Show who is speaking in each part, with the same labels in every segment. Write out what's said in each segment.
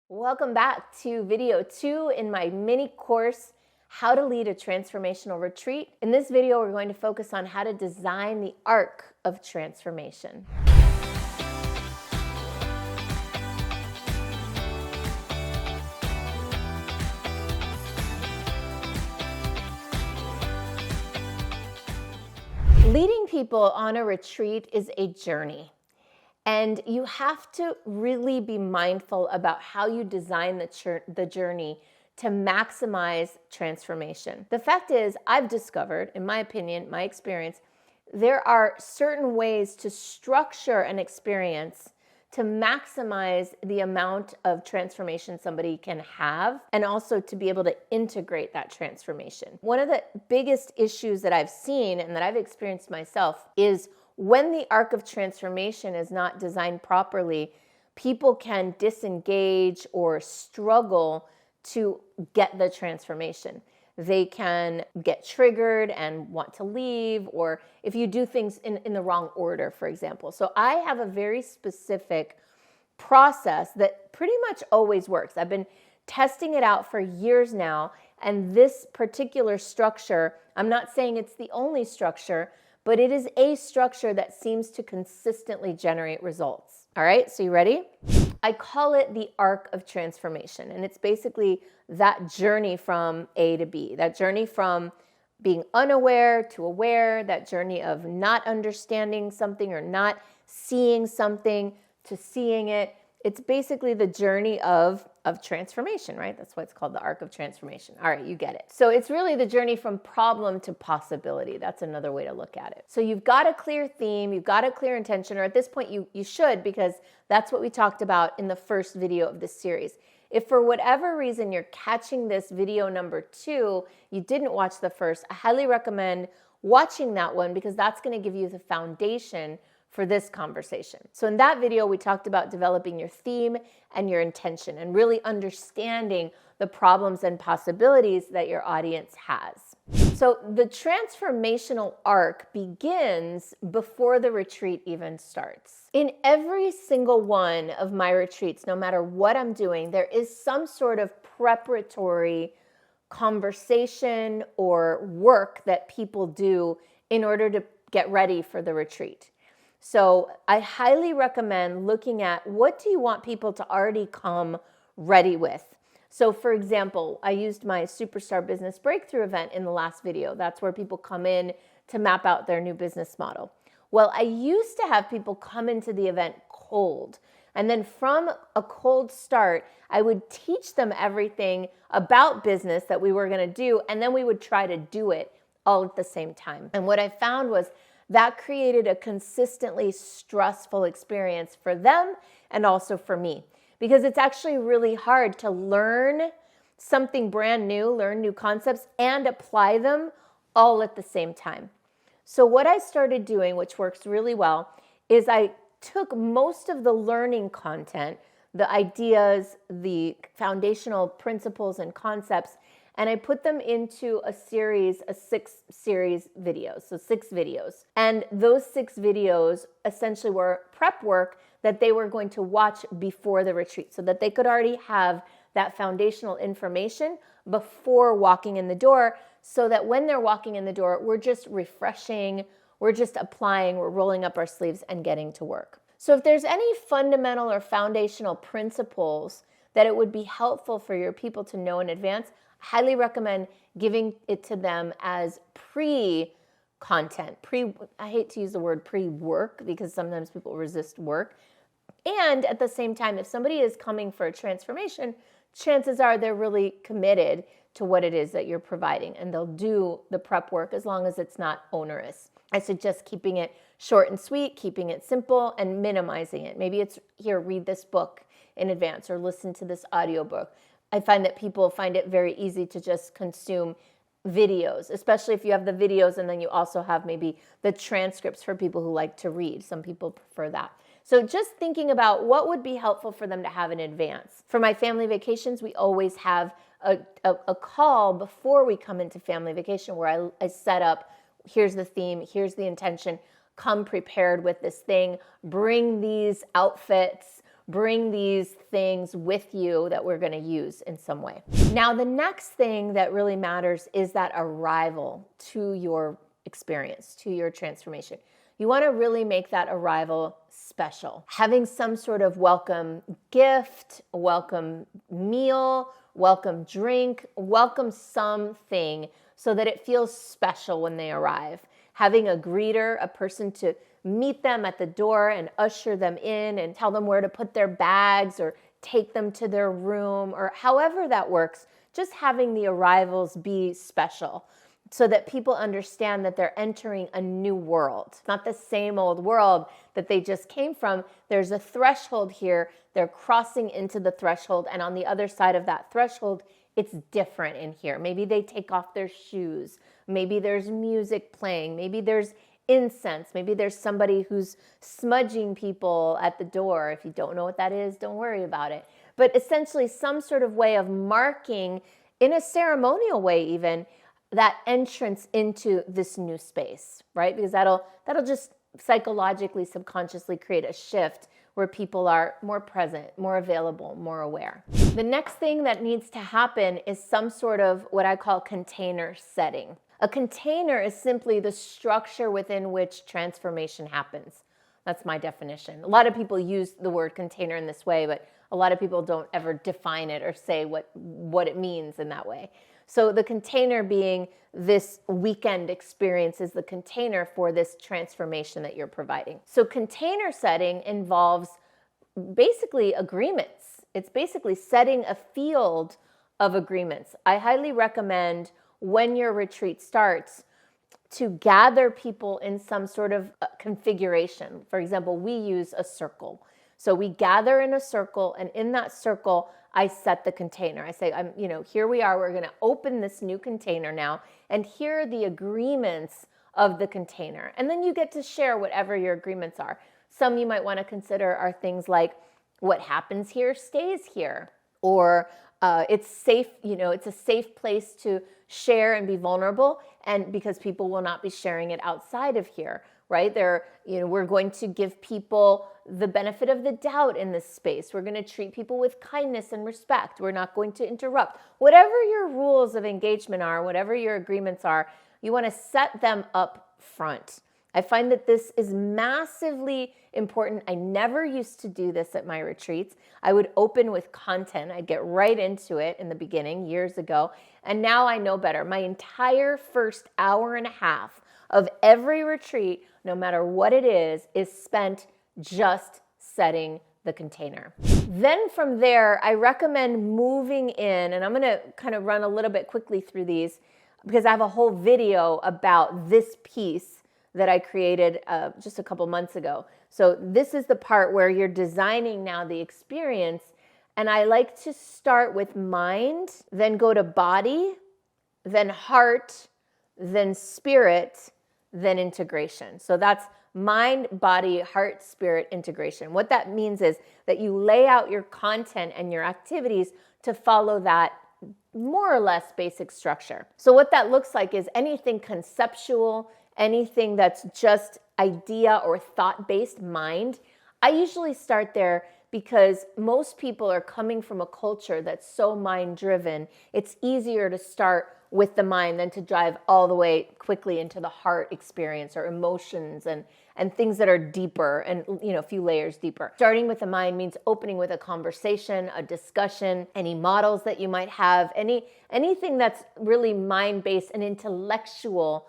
Speaker 1: Welcome back to video 2 in my mini course, How to Lead a Transformational Retreat. In this video, we're going to focus on how to design the arc of transformation. Leading people on a retreat is a journey. And you have to really be mindful about how you design the journey to maximize transformation. The fact is, I've discovered, in my opinion, my experience, there are certain ways to structure an experience to maximize the amount of transformation somebody can have and also to be able to integrate that transformation. One of the biggest issues that I've seen and that I've experienced myself is when the arc of transformation is not designed properly, people can disengage or struggle to get the transformation. They can get triggered and want to leave, or if you do things in the wrong order, for example. So I have a very specific process that pretty much always works. I've been testing it out for years now, and this particular structure, I'm not saying it's the only structure, but it is a structure that seems to consistently generate results. All right, so you ready? I call it the arc of transformation, and it's basically that journey from A to B, that journey from being unaware to aware, that journey of not understanding something or not seeing something to seeing it. It's basically the journey of transformation, right? That's why it's called the arc of transformation. All right, you get it. So it's really the journey from problem to possibility. That's another way to look at it. So you've got a clear theme, you've got a clear intention, or at this point you should, because that's what we talked about in the first video of this series. If for whatever reason you're catching this video number 2, you didn't watch the first, I highly recommend watching that one because that's going to give you the foundation for this conversation. So in that video, we talked about developing your theme and your intention and really understanding the problems and possibilities that your audience has. So the transformational arc begins before the retreat even starts. In every single one of my retreats, no matter what I'm doing, there is some sort of preparatory conversation or work that people do in order to get ready for the retreat. So I highly recommend looking at what do you want people to already come ready with. So for example, I used my Superstar Business Breakthrough event in the last video. That's where people come in to map out their new business model. Well, I used to have people come into the event cold. And then from a cold start, I would teach them everything about business that we were going to do. And then we would try to do it all at the same time. And what I found was that created a consistently stressful experience for them and also for me, because it's actually really hard to learn something brand new, learn new concepts, and apply them all at the same time. So what I started doing, which works really well, is I took most of the learning content, the ideas, the foundational principles and concepts, and I put them into a 6-series videos, so 6 videos. And those 6 videos essentially were prep work that they were going to watch before the retreat so that they could already have that foundational information before walking in the door, so that when they're walking in the door, we're just refreshing, we're just applying, we're rolling up our sleeves and getting to work. So if there's any fundamental or foundational principles that it would be helpful for your people to know in advance, highly recommend giving it to them as pre-content. I hate to use the word pre-work because sometimes people resist work. And at the same time, if somebody is coming for a transformation, chances are they're really committed to what it is that you're providing, and they'll do the prep work as long as it's not onerous. I suggest keeping it short and sweet, keeping it simple, and minimizing it. Maybe it's, here, read this book in advance or listen to this audiobook. I find that people find it very easy to just consume videos, especially if you have the videos and then you also have maybe the transcripts for people who like to read. Some people prefer that. So just thinking about what would be helpful for them to have in advance. For my family vacations, we always have a call before we come into family vacation where I set up, here's the theme, here's the intention, come prepared with this thing, bring these outfits, bring these things with you that we're going to use in some way. Now, the next thing that really matters is that arrival to your experience, to your transformation. You want to really make that arrival special. Having some sort of welcome gift, welcome meal, welcome drink, welcome something so that it feels special when they arrive. Having a greeter, a person to meet them at the door and usher them in and tell them where to put their bags or take them to their room or however that works, just having the arrivals be special so that people understand that they're entering a new world. It's not the same old world that they just came from. There's a threshold here. They're crossing into the threshold, and on the other side of that threshold, it's different in here. Maybe they take off their shoes. Maybe there's music playing. Maybe there's incense. Maybe there's somebody who's smudging people at the door. If you don't know what that is, don't worry about it. But essentially some sort of way of marking, in a ceremonial way even, that entrance into this new space, right? Because that'll just psychologically, subconsciously create a shift where people are more present, more available, more aware. The next thing that needs to happen is some sort of what I call container setting. A container is simply the structure within which transformation happens. That's my definition. A lot of people use the word container in this way, but a lot of people don't ever define it or say what it means in that way. So the container being this weekend experience is the container for this transformation that you're providing. So container setting involves basically agreements. It's basically setting a field of agreements. I highly recommend when your retreat starts to gather people in some sort of configuration. For example, we use a circle. So we gather in a circle, and in that circle, I set the container. I say, here we are. We're going to open this new container now, and here are the agreements of the container. And then you get to share whatever your agreements are. Some you might want to consider are things like what happens here stays here, or it's safe. It's a safe place to share and be vulnerable, and because people will not be sharing it outside of here. Right there, we're going to give people the benefit of the doubt in this space. We're going to treat people with kindness and respect. We're not going to interrupt. Whatever your rules of engagement are, whatever your agreements are, you want to set them up front. I find that this is massively important. I never used to do this at my retreats. I would open with content. I'd get right into it in the beginning years ago. And now I know better. My entire first hour and a half of every retreat, no matter what it is spent just setting the container. Then from there, I recommend moving in, and I'm going to kind of run a little bit quickly through these because I have a whole video about this piece that I created just a couple months ago. So this is the part where you're designing now the experience, and I like to start with mind, then go to body, then heart, then spirit, then integration. So that's mind, body, heart, spirit, integration. What that means is that you lay out your content and your activities to follow that more or less basic structure. So what that looks like is anything conceptual, anything that's just idea or thought-based mind. I usually start there because most people are coming from a culture that's so mind-driven. It's easier to start with the mind than to drive all the way quickly into the heart experience or emotions and things that are deeper and a few layers deeper. Starting with the mind means opening with a conversation, a discussion, any models that you might have, anything that's really mind-based and intellectual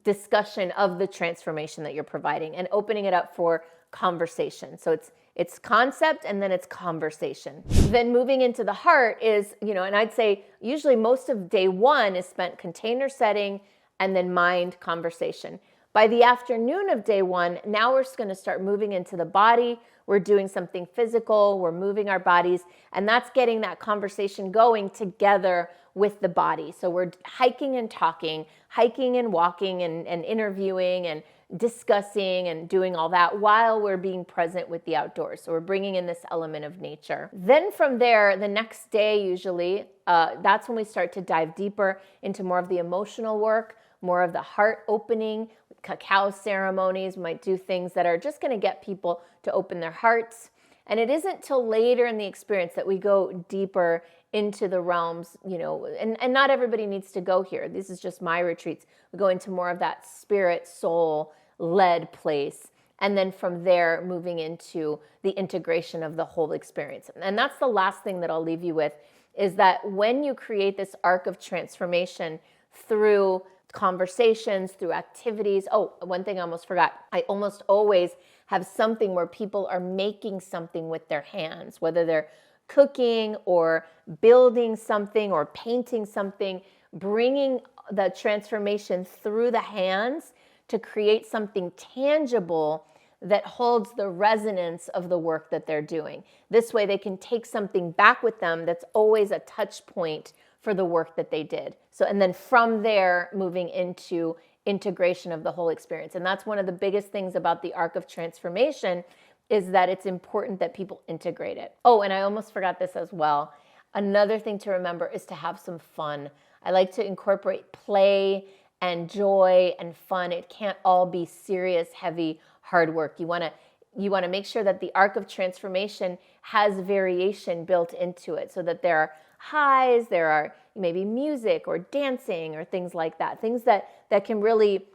Speaker 1: discussion of the transformation that you're providing, and opening it up for conversation. So it's concept and then it's conversation. Then moving into the heart is, and I'd say usually most of day one is spent container setting and then mind conversation. By the afternoon of day one, now we're going to start moving into the body. We're doing something physical. We're moving our bodies, and that's getting that conversation going together with the body. So we're hiking and talking, hiking and walking and interviewing and discussing and doing all that while we're being present with the outdoors. So we're bringing in this element of nature. Then from there, the next day usually, that's when we start to dive deeper into more of the emotional work, more of the heart opening, cacao ceremonies. We might do things that are just going to get people to open their hearts. And it isn't till later in the experience that we go deeper into the realms, and not everybody needs to go here. This is just my retreats. We go into more of that spirit, soul led place. And then from there, moving into the integration of the whole experience. And that's the last thing that I'll leave you with, is that when you create this arc of transformation through conversations, through activities. Oh, one thing I almost forgot. I almost always have something where people are making something with their hands, whether they're cooking or building something or painting something, bringing the transformation through the hands to create something tangible that holds the resonance of the work that they're doing. This way they can take something back with them that's always a touch point for the work that they did. So, and then from there, moving into integration of the whole experience. And that's one of the biggest things about the arc of transformation, is that it's important that people integrate it. Oh, and I almost forgot this as well. Another thing to remember is to have some fun. I like to incorporate play and joy and fun. It can't all be serious, heavy, hard work. You want to make sure that the arc of transformation has variation built into it, so that there are highs, there are maybe music or dancing or things like that. Things that can really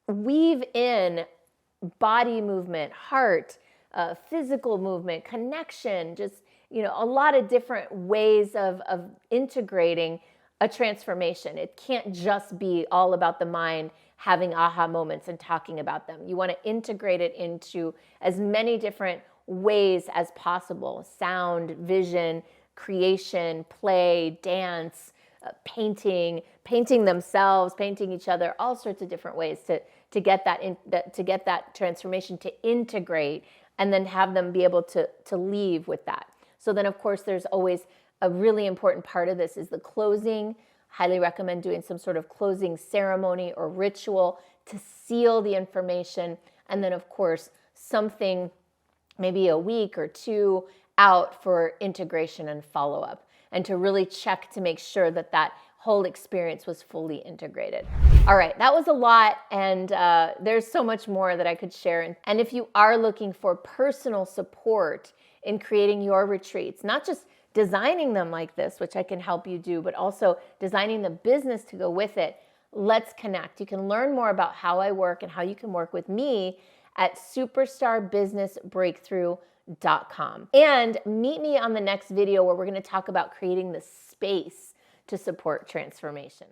Speaker 1: weave in body movement, heart, physical movement, connection, just, a lot of different ways of integrating a transformation. It can't just be all about the mind having aha moments and talking about them. You want to integrate it into as many different ways as possible: sound, vision, creation, play, dance, painting themselves, painting each other, all sorts of different ways to get that transformation to integrate, and then have them be able to leave with that. So then, of course, there's always a really important part of this is the closing. Highly recommend doing some sort of closing ceremony or ritual to seal the information. And then, of course, something maybe a week or two out for integration and follow-up, and to really check to make sure that that whole experience was fully integrated. All right, that was a lot, and there's so much more that I could share. And if you are looking for personal support in creating your retreats, not just designing them like this, which I can help you do, but also designing the business to go with it, let's connect. You can learn more about how I work and how you can work with me at superstarbusinessbreakthrough.com. And meet me on the next video, where we're going to talk about creating the space to support transformation.